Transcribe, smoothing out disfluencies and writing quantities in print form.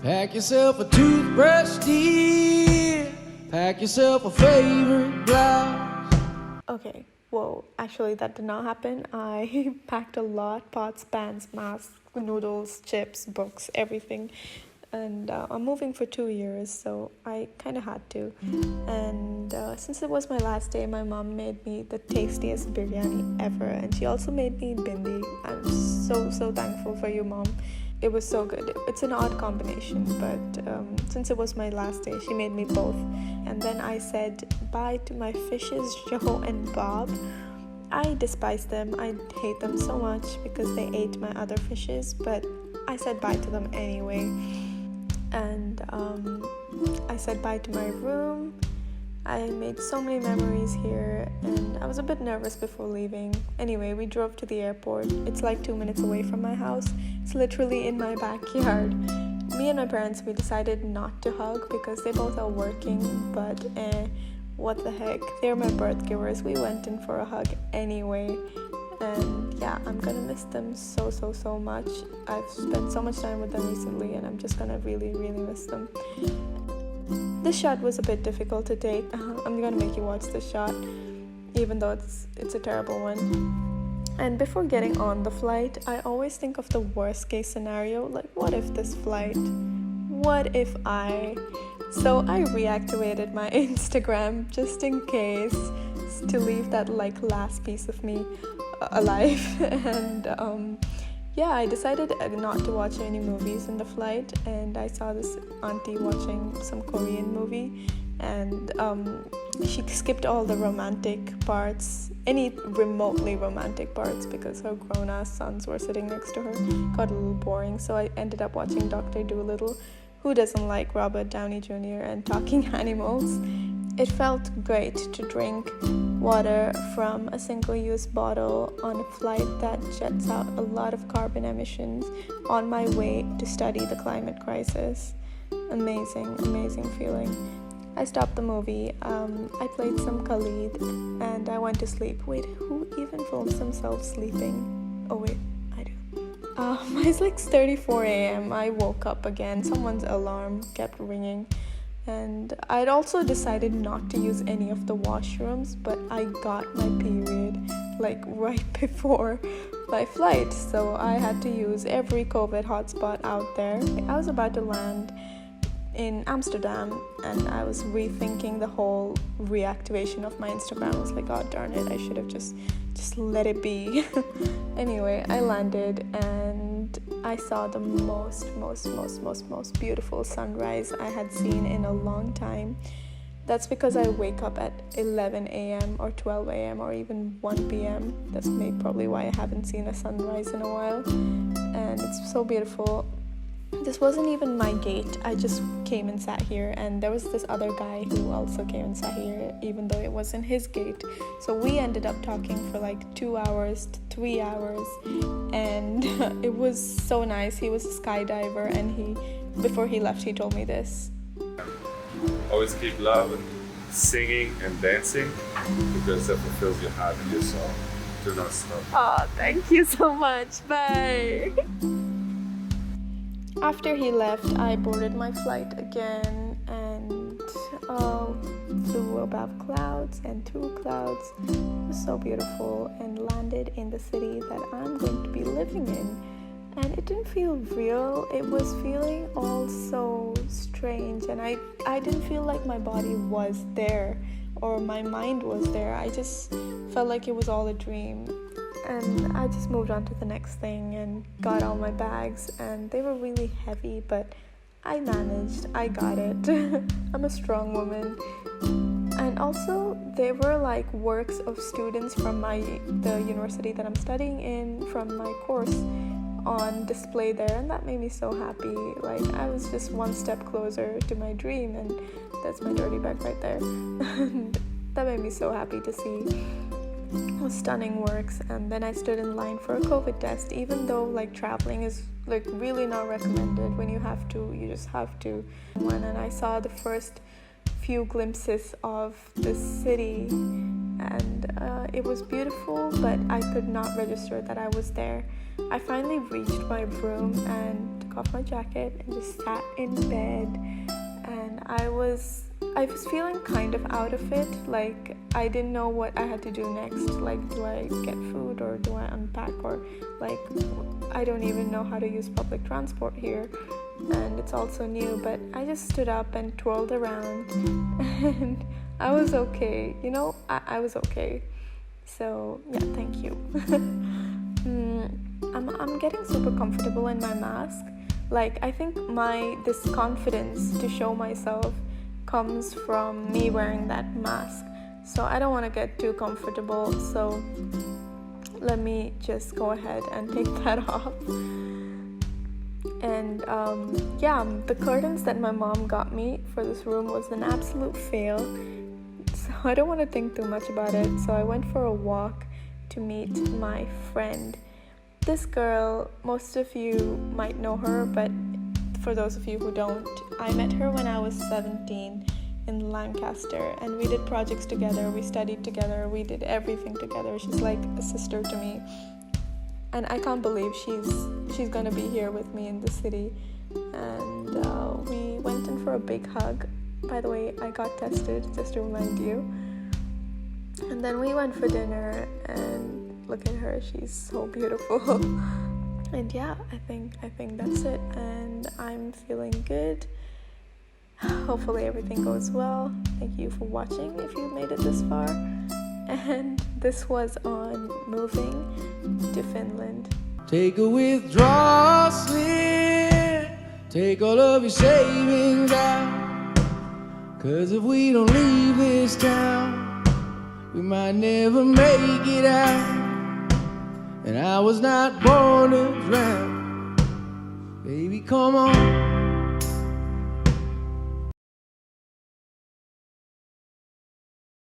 Pack yourself a toothbrush, dear. Pack yourself a favorite blouse. Okay, whoa, actually that did not happen. I packed a lot: pots, pans, masks, noodles, chips, books, everything. And I'm moving for 2 years, so I kind of had to. And since it was my last day, my mom made me the tastiest biryani ever, and she also made me bindi. I'm so thankful for you, Mom. It was so good. It's an odd combination, but since it was my last day, she made me both. And then I said bye to my fishes, Joe and Bob. I despise them. I hate them so much because they ate my other fishes, but I said bye to them anyway. And I said bye to my room. I made so many memories here, and I was a bit nervous before leaving. Anyway, we drove to the airport. It's like 2 minutes away from my house. It's literally in my backyard. Me and my parents, we decided not to hug because they both are working, but what the heck, they're my birth givers. We went in for a hug anyway. And yeah, I'm gonna miss them so much. I've spent so much time with them recently, and I'm just gonna really miss them. This shot was a bit difficult to take. I'm gonna make you watch this shot, even though it's a terrible one. And before getting on the flight, I always think of the worst case scenario, like what if this flight? What if I? So I reactivated my Instagram just in case, to leave that like last piece of me alive. And yeah, I decided not to watch any movies in the flight, and I saw this auntie watching some Korean movie, and she skipped all the romantic parts, any remotely romantic parts, because her grown-ass sons were sitting next to her. Got a little boring, so I ended up watching Dr. Dolittle. Who doesn't like Robert Downey Jr. and talking animals? It felt great to drink water from a single-use bottle on a flight that jets out a lot of carbon emissions on my way to study the climate crisis. Amazing feeling. I stopped the movie, I played some Khalid, and I went to sleep. Wait, who even films themselves sleeping? Oh wait, I do. It's like 6:34 a.m. I woke up again. Someone's alarm kept ringing. And I'd also decided not to use any of the washrooms, but I got my period like right before my flight, so I had to use every COVID hotspot out there. I was about to land in Amsterdam, and I was rethinking the whole reactivation of my Instagram. I was like, oh darn it, I should have just let it be. Anyway, I landed and I saw the most beautiful sunrise I had seen in a long time. That's because I wake up at 11 a.m. or 12 a.m. or even 1 p.m. That's probably why I haven't seen a sunrise in a while. And it's so beautiful. This wasn't even my gate. I just came and sat here, and there was this other guy who also came and sat here, even though it wasn't his gate. So we ended up talking for like 2 hours to 3 hours, and it was so nice. He was a skydiver, and before he left, he told me this. Always keep loving, singing and dancing, because that fulfills your heart and your soul. Do not stop. Oh, thank you so much. Bye. After he left, I boarded my flight again and flew above clouds and through clouds. It was so beautiful, and landed in the city that I'm going to be living in. And it didn't feel real. It was feeling all so strange, and I didn't feel like my body was there or my mind was there. I just felt like it was all a dream. And I just moved on to the next thing and got all my bags, and they were really heavy, but I managed. I got it. I'm a strong woman. And also, there were like works of students from the university that I'm studying in, from my course, on display there, and that made me so happy. Like, I was just one step closer to my dream, and that's my dirty bag right there. And that made me so happy to see. Stunning works. And then I stood in line for a COVID test, even though like traveling is like really not recommended. When you just have to. And I saw the first few glimpses of the city, and it was beautiful, but I could not register that I was there. I finally reached my room and took off my jacket and just sat in bed, and I was feeling kind of out of it. Like, I didn't know what I had to do next. Like, do I get food or do I unpack, or like, I don't even know how to use public transport here, and it's also new. But I just stood up and twirled around and I was okay, you know, I was okay. So yeah, thank you. I'm getting super comfortable in my mask. Like, I think this confidence to show myself comes from me wearing that mask. So I don't want to get too comfortable, so let me just go ahead and take that off. And the curtains that my mom got me for this room was an absolute fail, so I don't want to think too much about it. So I went for a walk to meet my friend. This girl, most of you might know her, but for those of you who don't, I met her when I was 17 in Lancaster, and we did projects together, we studied together, we did everything together. She's like a sister to me, and I can't believe she's gonna be here with me in the city. And we went in for a big hug. By the way, I got tested, just to remind you. And then we went for dinner, and look at her, she's so beautiful. And yeah, I think that's it, and I'm feeling good. Hopefully everything goes well. Thank you for watching if you made it this far. And this was on moving to Finland. Take a withdrawal slip, take all of your savings out, 'cause if we don't leave this town, we might never make it out. And I was not born to drown. Baby, come on.